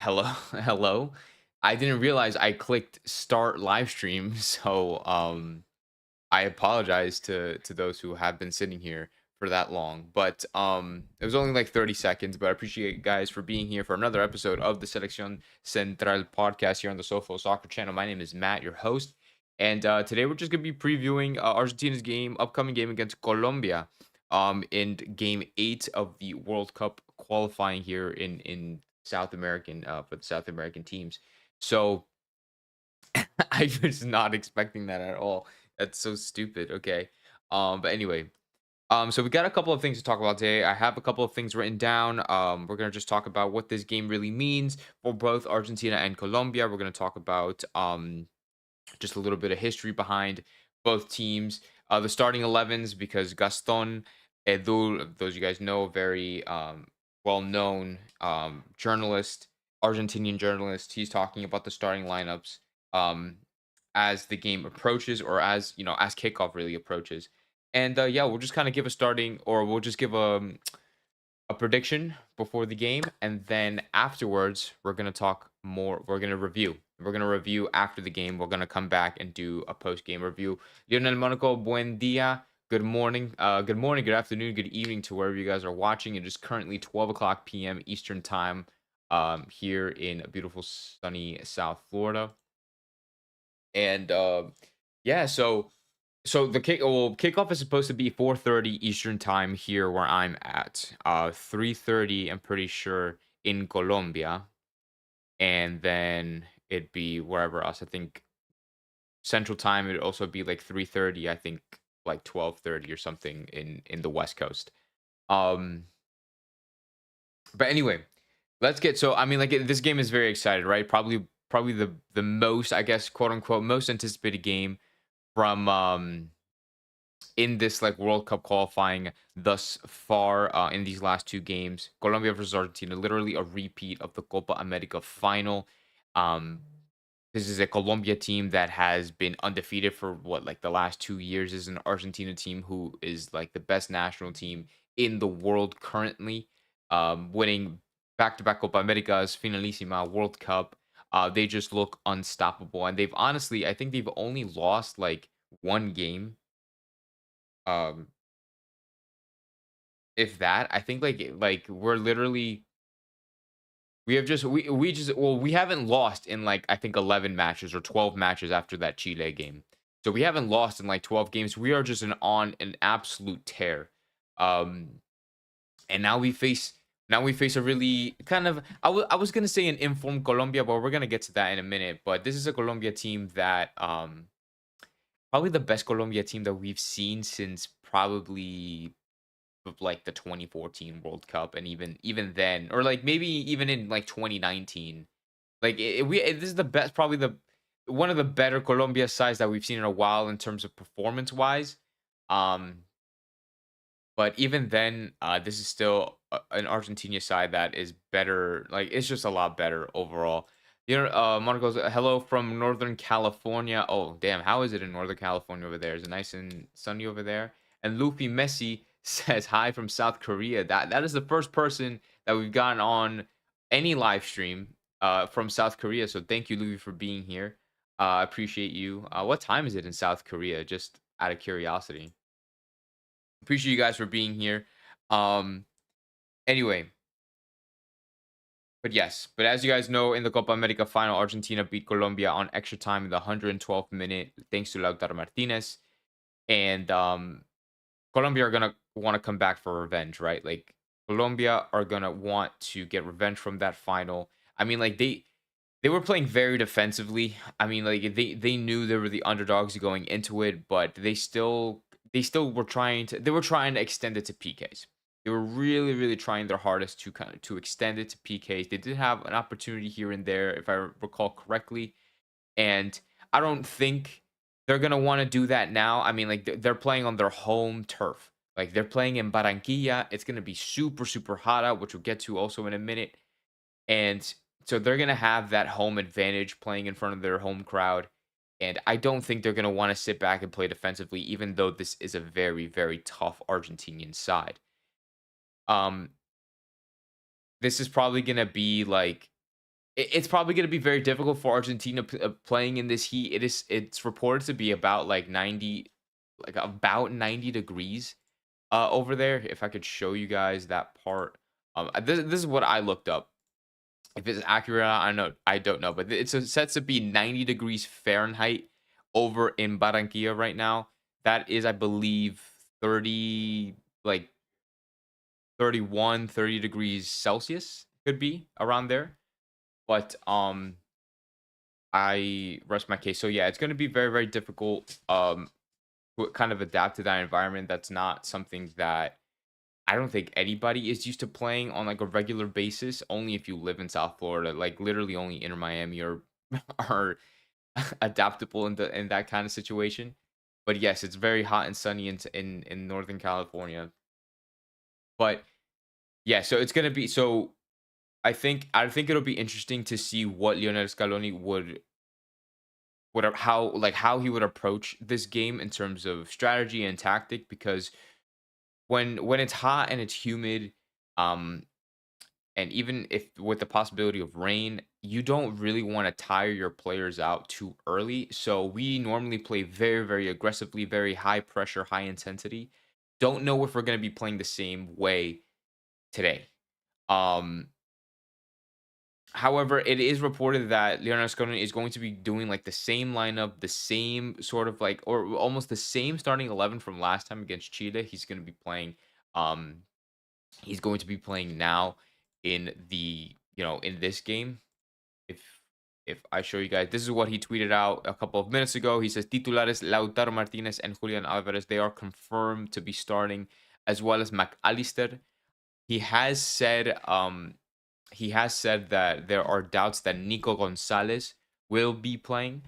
Hello, hello. I didn't realize I clicked start live stream, so I apologize to those who have been sitting here for that long. But it was only like 30 seconds, but I appreciate you guys for being here for another episode of the Seleccion Central podcast here on the SoFlo Soccer channel. My name is Matt, your host, and today we're just gonna be previewing Argentina's upcoming game against Colombia, in game 8 of the World Cup qualifying here in South American for the South American teams. So I was not expecting that at all. That's so stupid. Okay. But anyway, so we got a couple of things to talk about today. I have a couple of things written down. We're gonna just talk about what this game really means for both Argentina and Colombia. We're gonna talk about just a little bit of history behind both teams. The starting 11s, because Gaston Edul, those you guys know, very well-known journalist, Argentinian journalist. He's talking about the starting lineups um, as the game approaches, or as as kickoff really approaches. And yeah, we'll just kind of give a starting, or we'll just give a prediction before the game, and then afterwards we're going to talk more. We're going to review after the game. We're going to come back and do a post game review. Lionel Monaco, buen dia, good morning, good morning, good afternoon, good evening to wherever you guys are watching. It is currently 12 o'clock p.m. Eastern time, here in beautiful sunny South Florida. And yeah, so the kickoff is supposed to be 4:30 Eastern time here where I'm at. 3:30, I'm pretty sure, in Colombia, and then it'd be wherever else. I think Central Time it'd also be like 3:30. I think like 12:30 or something in the West Coast. Um, but anyway, let's get. So I mean, like this game is very excited, right? Probably the most, I guess, quote unquote, most anticipated game from in this like World Cup qualifying thus far, in these last two games. Colombia versus Argentina, literally a repeat of the Copa America final. Um, this is a Colombia team that has been undefeated for what, like the last 2 years. This is an Argentina team who is like the best national team in the world currently, winning back-to-back Copa Americas, Finalissima, World Cup. They just look unstoppable, and they've honestly, I think they've only lost like one game, um, if that. I think like we're literally we have just we just well, we haven't lost in like I think 11 matches or 12 matches after that Chile game. So we haven't lost in like 12 games. We are just on an absolute tear. Um and now we face a really kind of, I was going to say an informed Colombia, but we're going to get to that in a minute. But this is a Colombia team that probably the best Colombia team that we've seen since probably of like the 2014 World Cup, and even then, or like maybe even in like 2019. Like this is the best, probably the one of the better Colombia sides that we've seen in a while in terms of performance wise. Um, but even then, this is still an Argentina side that is better. Like it's just a lot better overall. Monaco's hello from Northern California. Oh, damn. How is it in Northern California over there? Is it nice and sunny over there? And Luffy Messi says hi from South Korea. That is the first person that we've gotten on any live stream from South Korea. So thank you, Luffy, for being here. I appreciate you. What time is it in South Korea? Just out of curiosity. Appreciate you guys for being here. Um, anyway, but yes, but as you guys know, in the Copa America final, Argentina beat Colombia on extra time in the 112th minute, thanks to Lautaro Martinez. And Colombia are gonna want to come back for revenge, right? Like Colombia are gonna want to get revenge from that final. I mean, like they were playing very defensively. I mean, like they knew they were the underdogs going into it, but they still were trying to extend it to PKs. They were really trying their hardest to kind of to extend it to PKs. They did have an opportunity here and there, if I recall correctly, and I don't think they're gonna want to do that now. I mean, like they're playing on their home turf. Like they're playing in Baranquilla. It's gonna be super hot out, which we'll get to also in a minute. And so they're going to have that home advantage playing in front of their home crowd. And I don't think they're going to want to sit back and play defensively, even though this is a very tough Argentinian side. Um, this is probably going to be like It's probably going to be very difficult for Argentina playing in this heat. It's reported to be about like 90, like about 90 degrees over there. If I could show you guys that part, this is what I looked up. If it's accurate, I don't know, but it's sets to be 90 degrees Fahrenheit over in Baranquilla right now. That is, I believe, 30, like 31, 30 degrees Celsius could be around there. But I rest my case. So yeah, it's going to be very, very difficult to kind of adapt to that environment. That's not something that I don't think anybody is used to playing on like a regular basis. Only if you live in South Florida, like literally only Inter Miami are are adaptable in that kind of situation. But yes, it's very hot and sunny in Northern California. But yeah, so it's gonna be so. I think it'll be interesting to see what Lionel Scaloni how he would approach this game in terms of strategy and tactic, because when it's hot and it's humid, um and even if with the possibility of rain, you don't really want to tire your players out too early. So we normally play very, very aggressively, very high pressure, high intensity. Don't know if we're going to be playing the same way today. Um, However, it is reported that Leonardo Scaloni is going to be doing like the same lineup, the same sort of like, or almost the same starting 11 from last time against Chile. He's going to be playing. Um, he's going to be playing now in in this game. If if I show you guys, this is what he tweeted out a couple of minutes ago. He says titulares Lautaro Martinez and Julian Alvarez, they are confirmed to be starting, as well as McAllister. He has said that there are doubts that Nico Gonzalez will be playing.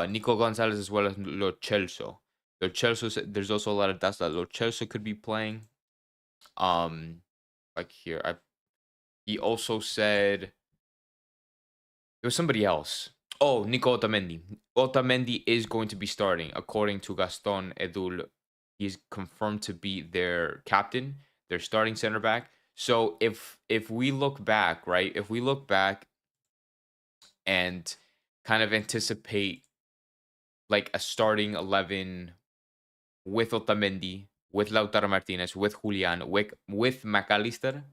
Nico Gonzalez as well as Lo Celso. Lo Celso, there's also a lot of doubts that Lo Celso could be playing. Um, like here, he also said it was somebody else. Oh, Nico Otamendi. Otamendi is going to be starting, according to Gaston Edul. He's confirmed to be their captain, their starting center back. So if we look back, right? If we look back and kind of anticipate like a starting 11 with Otamendi, with Lautaro Martinez, with Julian, with McAllister,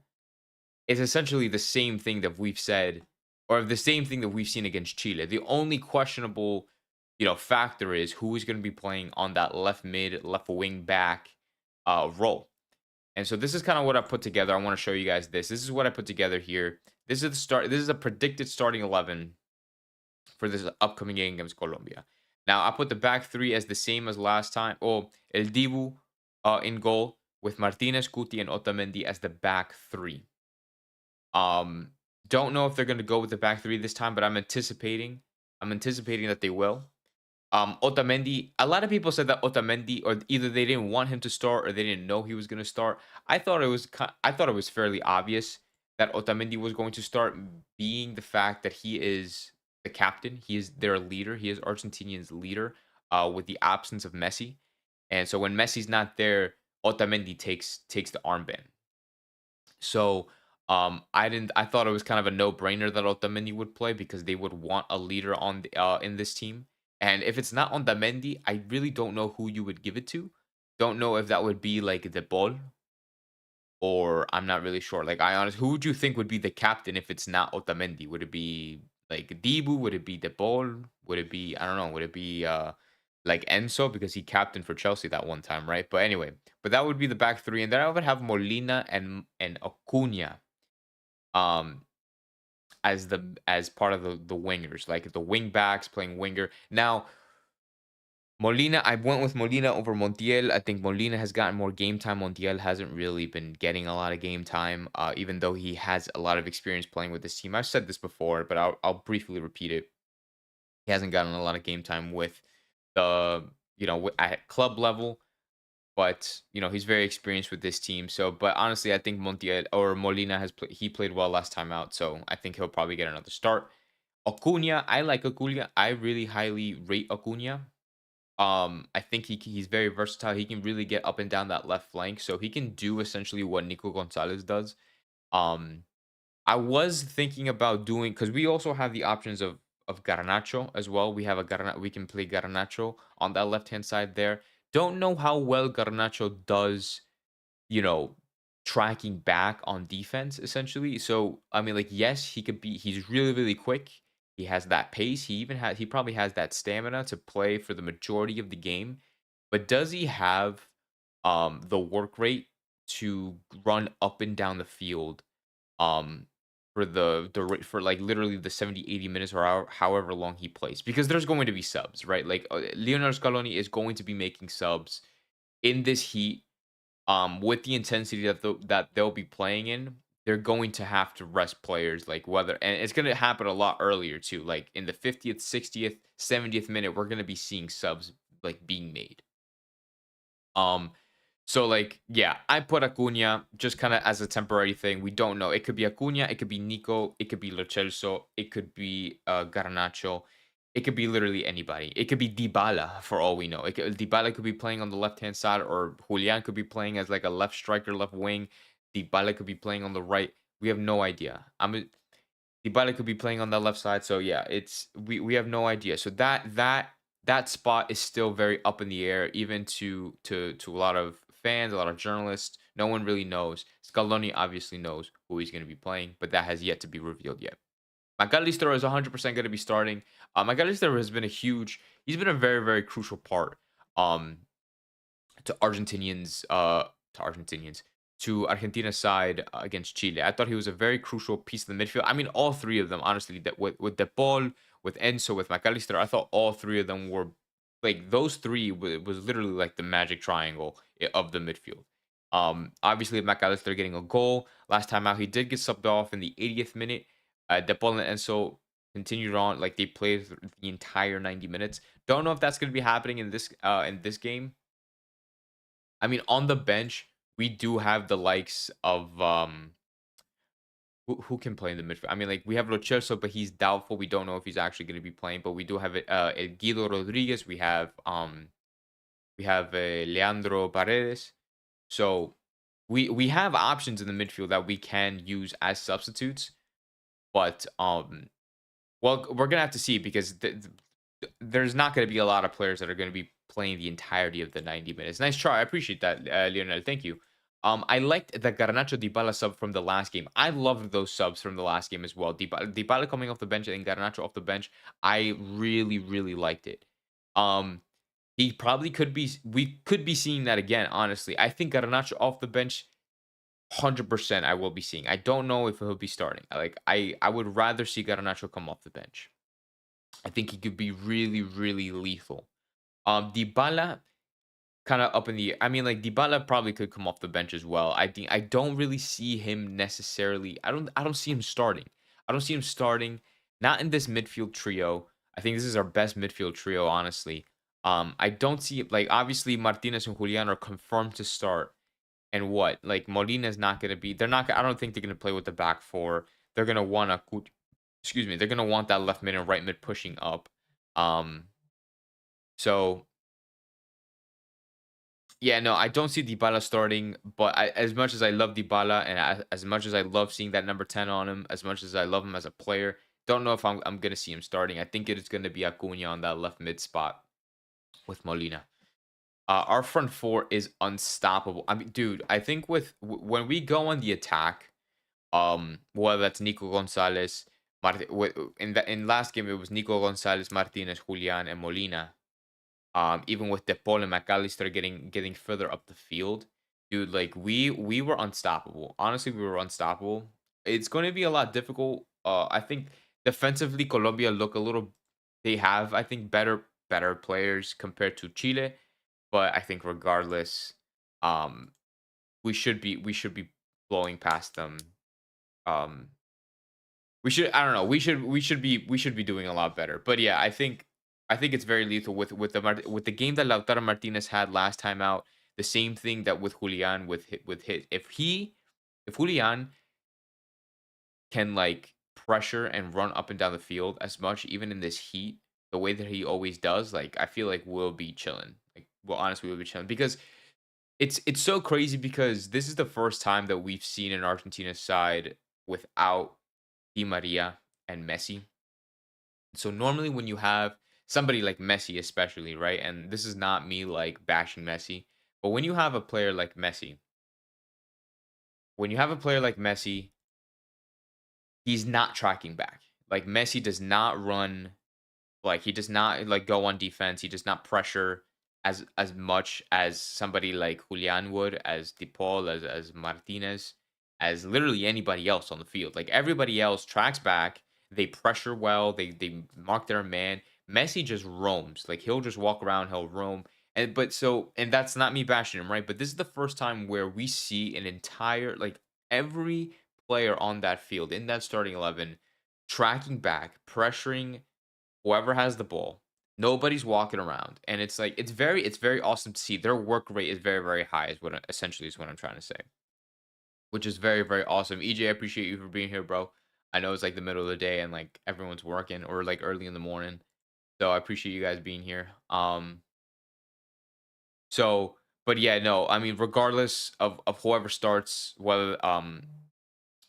it's essentially the same thing that we've said, or the same thing that we've seen against Chile. The only questionable, factor is who is going to be playing on that left mid, left wing back role. And so this is kind of what I put together. I want to show you guys this. This is what I put together here. This is the start. This is a predicted starting 11 for this upcoming game against Colombia. Now I put the back three as the same as last time. Oh, El Dibu in goal with Martinez, Cuti, and Otamendi as the back three. Um, don't know if they're going to go with the back three this time, but I'm anticipating. I'm anticipating that they will. Otamendi. A lot of people said that Otamendi, or either they didn't want him to start, or they didn't know he was going to start. I thought it was fairly obvious that Otamendi was going to start, being the fact that he is the captain. He is their leader. He is Argentinian's leader. With the absence of Messi, and so when Messi's not there, Otamendi takes the armband. So I thought it was kind of a no-brainer that Otamendi would play, because they would want a leader in this team. And if it's not Otamendi, I really don't know who you would give it to. Don't know if that would be like De Paul, or I'm not really sure. Like, who would you think would be the captain if it's not Otamendi? Would it be like Dibu? Would it be De Paul? Would it be, I don't know, would it be like Enzo, because he captained for Chelsea that one time, right? But anyway, but that would be the back three, and then I would have Molina and Acuna um as part of the wingers, like the wing backs playing winger. Now, Molina, I went with Molina over Montiel. I think Molina has gotten more game time. Montiel hasn't really been getting a lot of game time, even though he has a lot of experience playing with this team. I've said this before, but I'll briefly repeat it. He hasn't gotten a lot of game time with at club level, but he's very experienced with this team. So, but honestly, I think Montiel or Molina he played well last time out, so I think he'll probably get another start. Acuna, I like Acuna. I really highly rate Acuna. I think he's very versatile. He can really get up and down that left flank, so he can do essentially what Nico Gonzalez does. Um, I was thinking about doing because we also have the options of Garnacho as well. We have a Garna we can play Garnacho on that left hand side there. Don't know how well Garnacho does, you know, tracking back on defense essentially. So I mean, like, yes, he's really, really quick. He has that pace. He probably has that stamina to play for the majority of the game. But does he have the work rate to run up and down the field um for for like literally the 70, 80 minutes or however long he plays? Because there's going to be subs, right? Like Leonardo Scaloni is going to be making subs in this heat, with the intensity that they'll be playing in. They're going to have to rest players, like, whether, and it's going to happen a lot earlier too, like in the 50th, 60th, 70th minute, we're going to be seeing subs like being made. um so, like, yeah, I put Acuna just kind of as a temporary thing. We don't know. It could be Acuna, it could be Nico, it could be Lo Celso, it could be Garnacho, it could be literally anybody. It could be Dybala for all we know. Dybala could be playing on the left hand side, or Julian could be playing as like a left striker, left wing. Dybala could be playing on the right. We have no idea. Dybala could be playing on the left side. So yeah, we have no idea. So that spot is still very up in the air, even to a lot of fans, a lot of journalists. No one really knows. Scaloni obviously knows who he's going to be playing, but that has yet to be revealed yet. McAllister is 100% going to be starting. McAllister has been he's been a very, very crucial part um to Argentinians, to Argentinians, to Argentina's side against Chile. I thought he was a very crucial piece of the midfield. I mean, all three of them, honestly, that with De Paul, with Enzo, with McAllister, I thought all three of them were like those three was literally like the magic triangle of the midfield. Obviously, McAllister getting a goal last time out, he did get subbed off in the 80th minute. De Paul and Enzo continued on, like they played the entire 90 minutes. Don't know if that's going to be happening in this game. I mean, on the bench, we do have the likes of who can play in the midfield. I mean, like, we have Lo Celso, but he's doubtful. We don't know if he's actually going to be playing. But we do have El Guido Rodriguez. We have Leandro Paredes. So we have options in the midfield that we can use as substitutes. But well, we're gonna have to see, because there's not going to be a lot of players that are going to be playing the entirety of the 90 minutes. Nice try. I appreciate that, Lionel. Thank you. I liked the Garnacho Dybala sub from the last game. I loved those subs from the last game as well. Dybala coming off the bench and Garnacho off the bench. I really, really liked it. He probably could be. We could be seeing that again. Honestly, I think Garnacho off the bench, 100%. I will be seeing. I don't know if he'll be starting. I would rather see Garnacho come off the bench. I think he could be really, really lethal. Dybala kind of up in the. I mean, like, Dybala probably could come off the bench as well. I think I don't really see him necessarily. I don't see him starting. I don't see him starting. Not in this midfield trio. I think this is our best midfield trio, honestly. I don't see it, like, obviously Martinez and Julian are confirmed to start. And what, like, Molina's not gonna be. They're not. I don't think they're gonna play with the back four. They're gonna want a. Excuse me. They're gonna want that left mid and right mid pushing up. Um. So yeah, no, I don't see Dybala starting, but as much as I love Dybala, and as much as I love seeing that number 10 on him, as much as I love him as a player, don't know if I'm gonna see him starting. I think it is gonna be Acuna on that left mid spot with Molina. Our front four is unstoppable. I mean, dude, I think when we go on the attack, whether that's Nico Gonzalez, in last game it was Nico Gonzalez, Martinez, Julian, and Molina. Even with De Paul and McAllister getting further up the field, dude, like, we were unstoppable. Honestly, we were unstoppable. It's going to be a lot difficult. I think defensively, Colombia look a little. They have, I think, better players compared to Chile, but I think regardless, um, we should be blowing past them. Um, we should. I don't know. We should be doing a lot better. But yeah, I think it's very lethal with the game that Lautaro Martinez had last time out. The same thing that with Julian with his. If Julian can, like, pressure and run up and down the field as much, even in this heat, the way that he always does, like, I feel like we'll be chilling. Like, well, honestly, we'll be chilling, because it's so crazy, because this is the first time that we've seen an Argentina side without Di Maria and Messi. So normally when you have somebody like Messi, especially, right? And this is not me like bashing Messi, but when you have a player like Messi, when you have a player like Messi, he's not tracking back. Like Messi does not run. Like, he does not, like, go on defense. He does not pressure as much as somebody like Julian would, as De Paul, as Martinez, as literally anybody else on the field. Like, everybody else tracks back. They pressure well. They mark their man. Messi just roams. Like, he'll just walk around. He'll roam. And that's not me bashing him, right? But this is the first time where we see an entire, like, every player on that field in that starting 11 tracking back, pressuring whoever has the ball. Nobody's walking around, and it's like it's very awesome to see. Their work rate is very very high. Is what essentially is what I'm trying to say, which is very very awesome. EJ, I appreciate you for being here, bro. I know it's like the middle of the day and like everyone's working or like early in the morning, so I appreciate you guys being here. So but yeah, no, I mean regardless of whoever starts, whether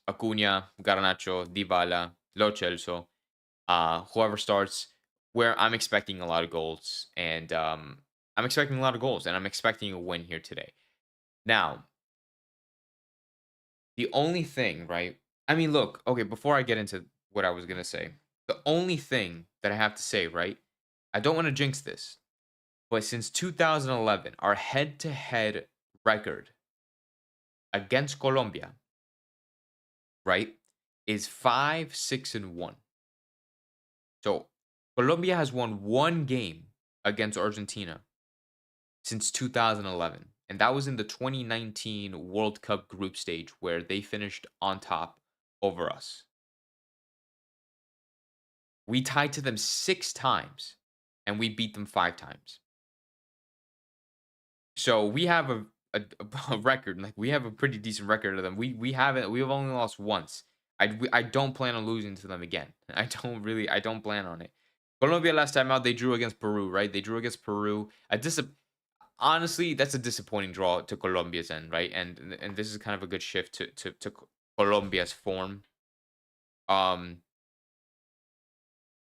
Acuna, Garnacho, Dybala, Lo Celso, whoever starts, where I'm expecting a lot of goals, and I'm expecting a lot of goals, and I'm expecting a win here today. Now, the only thing, right? I mean, look, okay, before I get into what I was gonna say, the only thing that I have to say, right? I don't want to jinx this, but since 2011, our head-to-head record against Colombia, right, is 5-6-1. So Colombia has won one game against Argentina since 2011. And that was in the 2019 World Cup group stage where they finished on top over us. We tied to them 6 times and we beat them 5 times. So we have a record, like we have a pretty decent record of them. We have only lost once. I don't plan on losing to them again. I don't plan on it. Colombia last time out they drew against Peru, right? They drew against Peru. Honestly, that's a disappointing draw to Colombia's end, right? And this is kind of a good shift to Colombia's form. Um,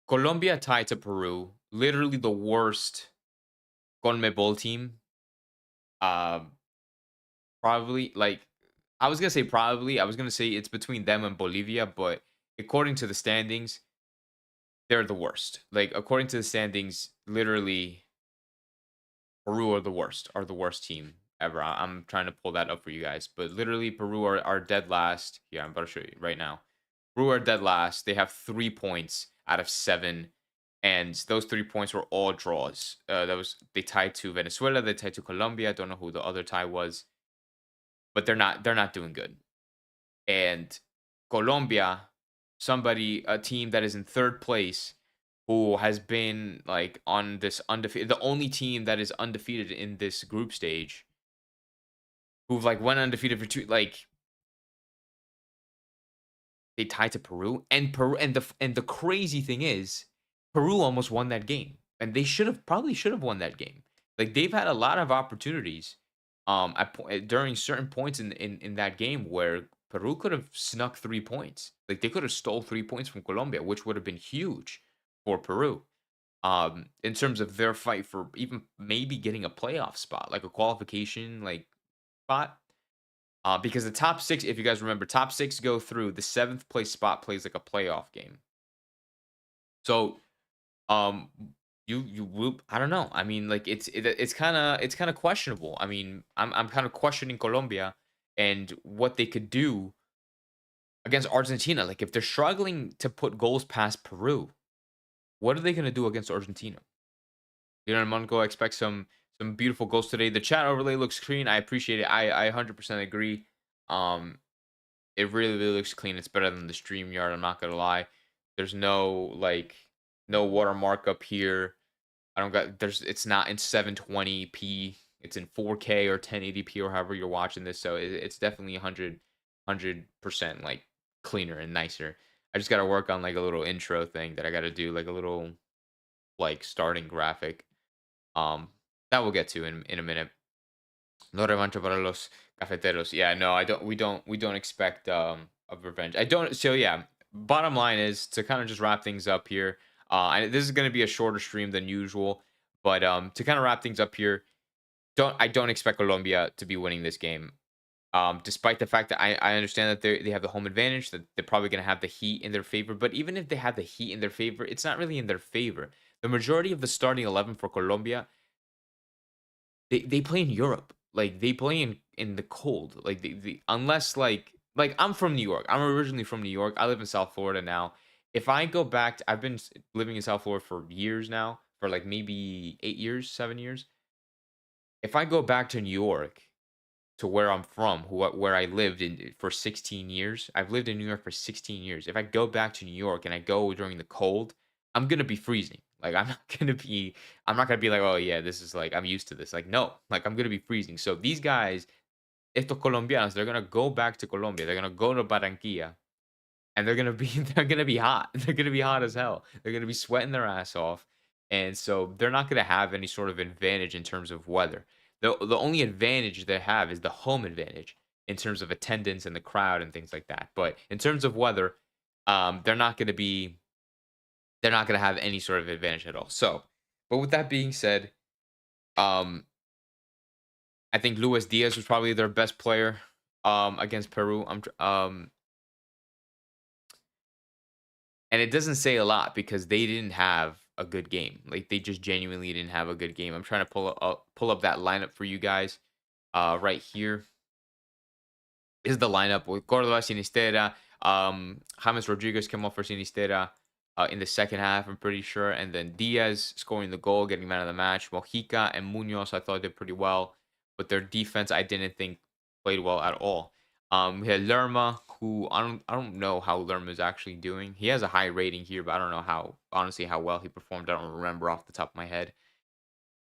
Colombia tied to Peru, literally the worst CONMEBOL team. Um, probably like I was gonna say probably. I was gonna say it's between them and Bolivia, but according to the standings, they're the worst. Like according to the standings, literally Peru are the worst team ever. I'm trying to pull that up for you guys, but literally Peru are dead last. Here, I'm about to show you right now. Peru are dead last. They have 3 points out of 7, and those 3 points were all draws. They tied to Venezuela, they tied to Colombia. I don't know who the other tie was, but they're not doing good. And Colombia, a team that is in third place, who has been like on this undefeated, the only team that is undefeated in this group stage, who've like went undefeated for two, like they tied to Peru, and the crazy thing is, Peru almost won that game, and they should have won that game. Like they've had a lot of opportunities, during certain points in that game where Peru could have snuck 3 points. Like they could have stole 3 points from Colombia, which would have been huge for Peru. In terms of their fight for even maybe getting a playoff spot, like a qualification like spot. Because the top six, if you guys remember, top six go through. The seventh place spot plays like a playoff game. So, um, you will. I don't know. I mean, like it's kind of questionable. I mean, I'm kind of questioning Colombia and what they could do against Argentina. Like if they're struggling to put goals past Peru, what are they going to do against Argentina? You know, Monaco, I expect some beautiful goals today. The chat overlay looks clean. I appreciate it. I 100% agree. Um, It really, really looks clean. It's better than the StreamYard, I'm not gonna lie. There's no watermark up here. I don't got there's it's not in 720p. It's in 4K or 1080p or however you're watching this. So it's definitely 100% like cleaner and nicer. I just gotta work on like a little intro thing that I gotta do, like a little like starting graphic. Um that we'll get to in a minute. No revancha para los cafeteros. Yeah, no, I don't. We don't expect of revenge. I don't. So yeah, bottom line is to kind of just wrap things up here. This is going to be a shorter stream than usual, but to kind of wrap things up here, I don't expect Colombia to be winning this game. Despite the fact that I understand that they have the home advantage, that they're probably going to have the heat in their favor. But even if they have the heat in their favor, it's not really in their favor. The majority of the starting 11 for Colombia, they play in Europe. Like they play in the cold. Like unless like I'm from New York. I'm originally from New York. I live in South Florida now. If I go back, I've been living in South Florida for years now, for like maybe 8 years, 7 years. If I go back to New York, to where I'm from, where I lived in for 16 years. I've lived in New York for 16 years. If I go back to New York and I go during the cold, I'm gonna be freezing. Like I'm not gonna be like, oh yeah, this is like I'm used to this. Like no, like I'm gonna be freezing. So these guys, estos Colombianos, they're gonna go back to Colombia. They're gonna go to Baranquilla and they're gonna be they're gonna be hot. They're gonna be hot as hell. They're gonna be sweating their ass off, and so they're not gonna have any sort of advantage in terms of weather. The only advantage they have is the home advantage in terms of attendance and the crowd and things like that. But in terms of weather, they're not gonna be they're not gonna have any sort of advantage at all. So, but with that being said, um, I think Luis Diaz was probably their best player against Peru. And it doesn't say a lot because they didn't have a good game. Like they just genuinely didn't have a good game. I'm trying to pull up that lineup for you guys right here. This is the lineup with Cordova, Sinistera. James Rodriguez came off for Sinistera in the second half, I'm pretty sure. And then Diaz scoring the goal, getting man of the match. Mojica and Munoz, I thought did pretty well. But their defense, I didn't think played well at all. We had Lerma, who I don't know how Lerma is actually doing. He has a high rating here, but I don't know how honestly how well he performed. I don't remember off the top of my head.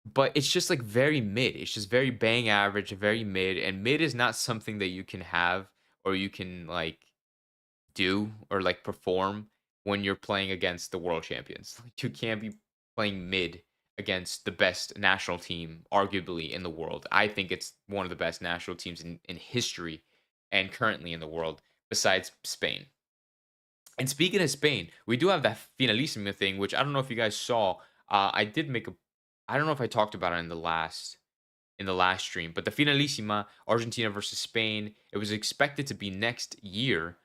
But it's just like very mid. It's just very bang average, very mid. And mid is not something that you can have or you can like do or like perform when you're playing against the world champions. Like you can't be playing mid against the best national team, arguably in the world. I think it's one of the best national teams in history and currently in the world, besides Spain. And speaking of Spain, we do have that finalissima thing, which I don't know if you guys saw. I did make a. I don't know if I talked about it in the last stream, but the finalissima, Argentina versus Spain, it was expected to be next year,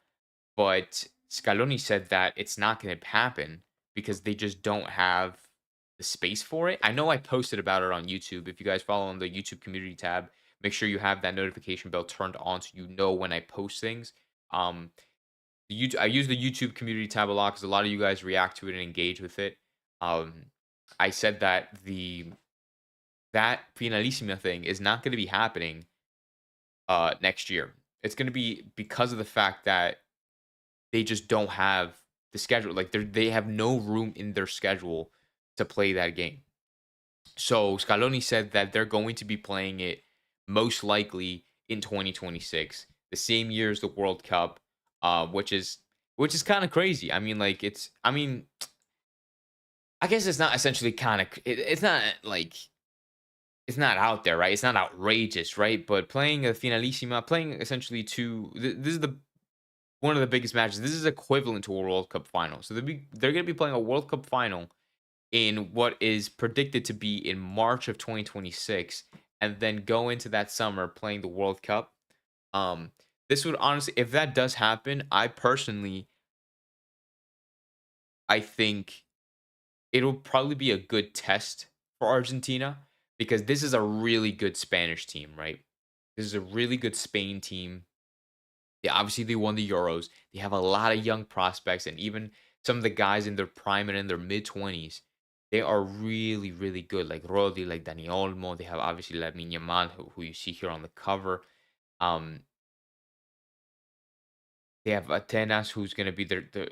but Scaloni said that it's not going to happen because they just don't have the space for it. I know I posted about it on YouTube. If you guys follow on the YouTube community tab, make sure you have that notification bell turned on so you know when I post things. Um, I use the YouTube community tab a lot because a lot of you guys react to it and engage with it. Um, I said that that finalissima thing is not going to be happening next year. It's going to be because of the fact that they just don't have the schedule. Like they have no room in their schedule to play that game. So Scaloni said that they're going to be playing it most likely in 2026, the same year as the World Cup, which is kind of crazy. I mean, like I guess it's not essentially kind of it's not like it's not out there, right? It's not outrageous, right? But playing a finalissima, playing essentially this is the one of the biggest matches. This is equivalent to a World Cup final. So they're going to be playing a World Cup final in what is predicted to be in March of 2026, and then go into that summer playing the World Cup. Um, this would honestly, if that does happen, I think it'll probably be a good test for Argentina because this is a really good Spanish team, right? This is a really good Spain team. Obviously they won the Euros. They have a lot of young prospects, and even some of the guys in their prime and in their mid 20s, they are really, really good. Like Rodri, like Dani Olmo. They have obviously Lamine Yamal, who you see here on the cover. Um, they have Atenas, who's gonna be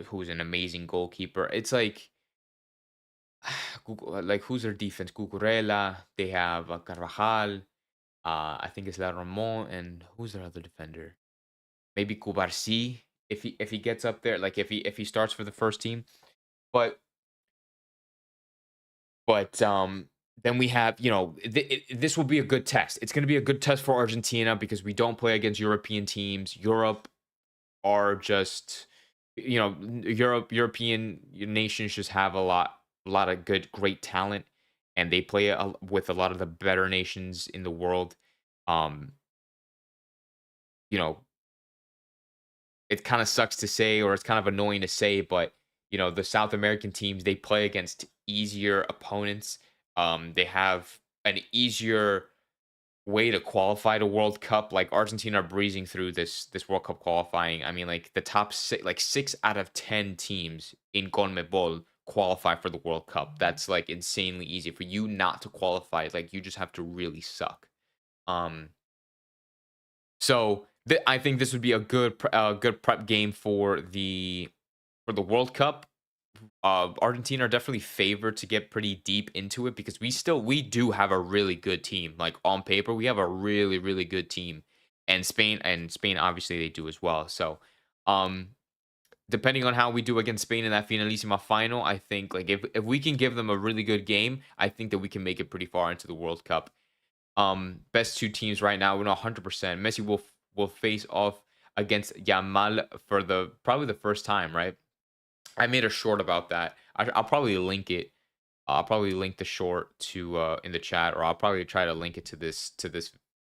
who's an amazing goalkeeper. It's like like who's their defense? Cucurella. They have Carvajal. I think it's La Ramon, and who's their other defender? Maybe Kubarsi if he gets up there, like if he starts for the first team. But then we have, this will be a good test. It's going to be a good test for Argentina because we don't play against European teams. Europe are just, European nations just have a lot of great talent, and they play with a lot of the better nations in the world. Um, you know, it kind of sucks to say, or it's kind of annoying to say, but the South American teams, they play against easier opponents. They have an easier way to qualify to World Cup. Like Argentina are breezing through this World Cup qualifying. I mean, like the top six, like 6 out of 10 teams in CONMEBOL qualify for the World Cup. That's like insanely easy for you not to qualify. Like you just have to really suck. Um, so I think this would be a good prep game for the World Cup. Argentina are definitely favored to get pretty deep into it because we do have a really good team. Like on paper, we have a really really good team, and Spain obviously they do as well. So, um, depending on how we do against Spain in that finalissima final, I think like if we can give them a really good game, I think that we can make it pretty far into the World Cup. Best two teams right now, we're not 100%. Messi will face off against Yamal for the probably the first time, right? I made a short about that. I'll probably link it. I'll probably link the short to in the chat, or I'll probably try to link it to this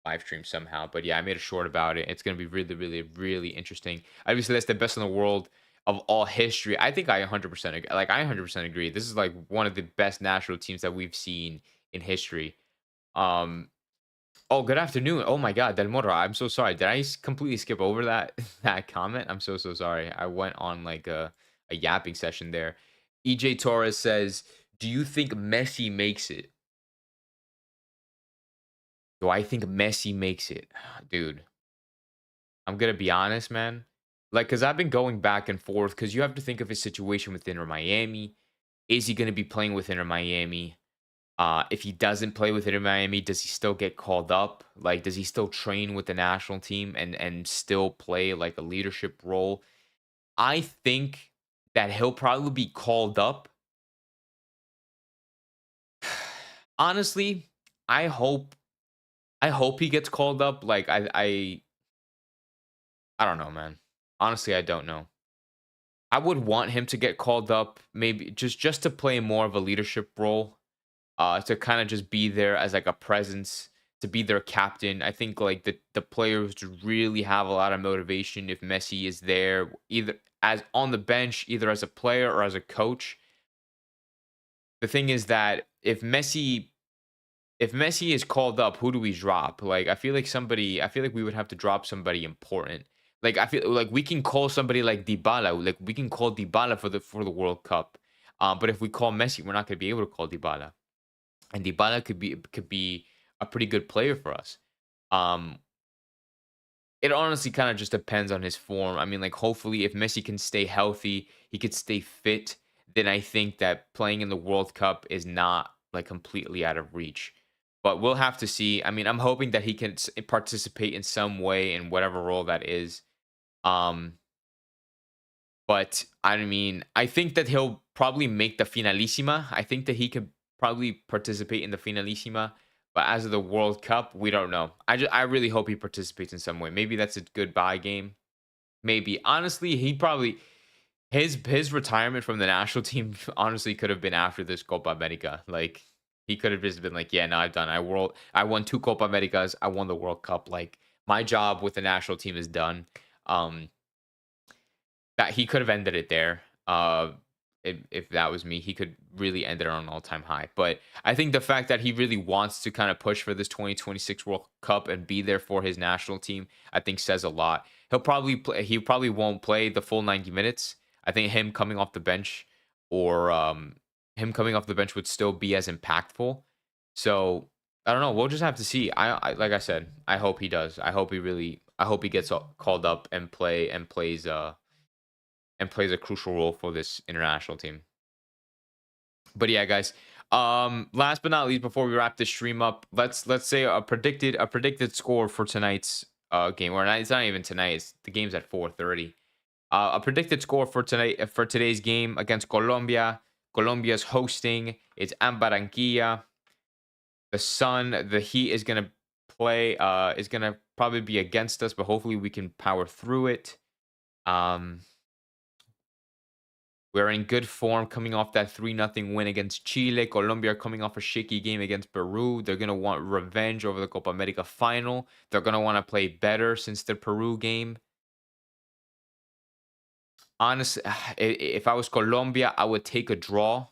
live stream somehow. But yeah, I made a short about it. It's gonna be really, really, really interesting. Obviously, that's the best in the world of all history. I think I 100% agree. Like I 100% agree. This is like one of the best national teams that we've seen in history. Um, Oh, good afternoon. Oh my God, Del Moro. I'm so sorry. Did I completely skip over that that comment? I'm so sorry. I went on like a yapping session there. EJ Torres says, "Do you think Messi makes it?" Do I think Messi makes it? Dude, I'm gonna be honest, man. Like, cause I've been going back and forth. Cause you have to think of his situation with Inter Miami. Is he gonna be playing with Inter Miami? If he doesn't play with Inter Miami, does he still get called up? Like, does he still train with the national team and still play like a leadership role? I think that he'll probably be called up. Honestly, I hope I hope he gets called up. Like I don't know, man. Honestly, I don't know. I would want him to get called up, maybe just to play more of a leadership role, to kind of just be there as like a presence, to be their captain. I think like the players really have a lot of motivation if Messi is there, either as on the bench, either as a player or as a coach. The thing is that if Messi is called up, who do we drop? Like I feel like we would have to drop somebody important. Like I feel like we can call somebody like Dybala, like we can call Dybala for the World Cup. But if we call Messi, we're not going to be able to call Dybala, and Dybala could be a pretty good player for us. Um, it honestly kind of just depends on his form. I mean, like hopefully, if Messi can stay healthy, he could stay fit. Then I think that playing in the World Cup is not like completely out of reach. But we'll have to see. I mean, I'm hoping that he can participate in some way in whatever role that is. Um, but I mean, I think that he'll probably make the finalissima. I think that he could probably participate in the finalissima. But as of the World Cup, we don't know. I really hope he participates in some way. Maybe that's a goodbye game. Maybe honestly, he probably his retirement from the national team honestly could have been after this Copa America. Like he could have just been like, yeah, no, I've done. I won 2 Copa Americas. I won the World Cup. Like my job with the national team is done. Um, that he could have ended it there. If that was me, he could really end it on an all-time high. But I think the fact that he really wants to kind of push for this 2026 World Cup and be there for his national team, I think says a lot. He'll probably play, he probably won't play the full 90 minutes. I think him coming off the bench or him coming off the bench would still be as impactful. So I don't know. We'll just have to see. I like I said, I hope he does. I hope he gets called up and plays a crucial role for this international team. But yeah, guys. Last but not least, before we wrap this stream up, let's say a predicted score for tonight's game. Or it's not even tonight. It's the game's at 4:30. A predicted score for tonight for today's game against Colombia. Colombia's hosting. It's at Baranquilla. The heat is gonna play. Is gonna probably be against us, but hopefully we can power through it. Um, we're in good form coming off that 3-0 win against Chile. Colombia are coming off a shaky game against Peru. They're going to want revenge over the Copa America final. They're going to want to play better since the Peru game. Honestly, if I was Colombia, I would take a draw.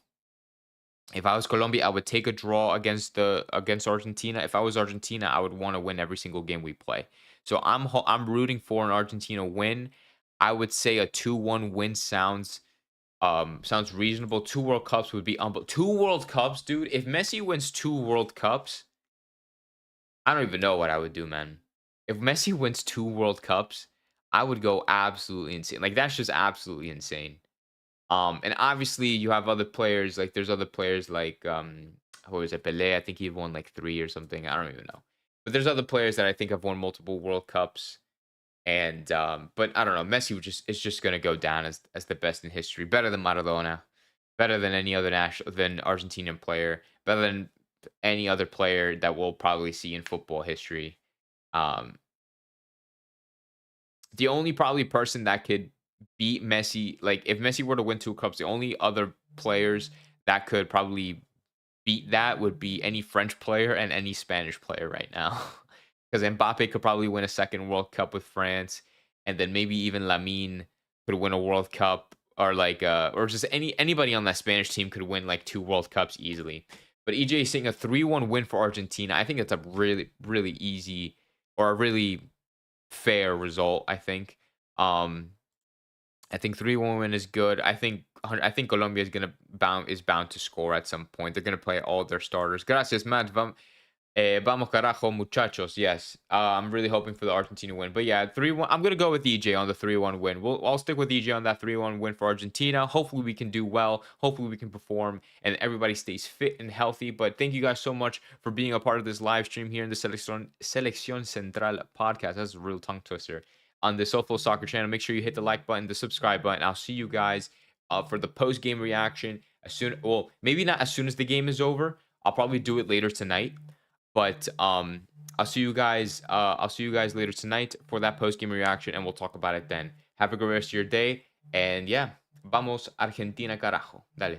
If I was Colombia, I would take a draw against Argentina. If I was Argentina, I would want to win every single game we play. So I'm rooting for an Argentina win. I would say a 2-1 win sounds reasonable. Two World Cups would be two World Cups, dude. If Messi wins two World Cups, I don't even know what I would do, man. If Messi wins two World Cups, I would go absolutely insane. Like that's just absolutely insane. And obviously you have other players, like there's other players like who is it, Pelé? I think he won like three or something. I don't even know. But there's other players that I think have won multiple World Cups. And but I don't know, Messi would just is just gonna go down as the best in history. Better than Maradona, better than any other national than Argentinian player, better than any other player that we'll probably see in football history. Um, the only probably person that could beat Messi, like if Messi were to win two cups, the only other players that could probably beat that would be any French player and any Spanish player right now. Because Mbappe could probably win a second World Cup with France, and then maybe even Lamine could win a World Cup, or like or just anybody on that Spanish team could win like two World Cups easily. But EJ is saying a 3-1 win for Argentina. I think it's a really, really easy or a really fair result, I think. Um, I think 3-1 win is good. I think Colombia is bound to score at some point. They're gonna play all their starters. Gracias, Matt. Vamos carajo, muchachos. Yes. I'm really hoping for the Argentina win. But yeah, 3-1. I'm gonna go with EJ on the 3-1 win. I'll stick with EJ on that 3-1 win for Argentina. Hopefully we can do well. Hopefully we can perform and everybody stays fit and healthy. But thank you guys so much for being a part of this live stream here in the Seleccion Central podcast. That's a real tongue twister on the SoFlo Soccer channel. Make sure you hit the like button, the subscribe button. I'll see you guys for the post game reaction well, maybe not as soon as the game is over. I'll probably do it later tonight. But I'll see you guys. I'll see you guys later tonight for that post game reaction, and we'll talk about it then. Have a great rest of your day, and yeah, vamos Argentina, carajo, dale.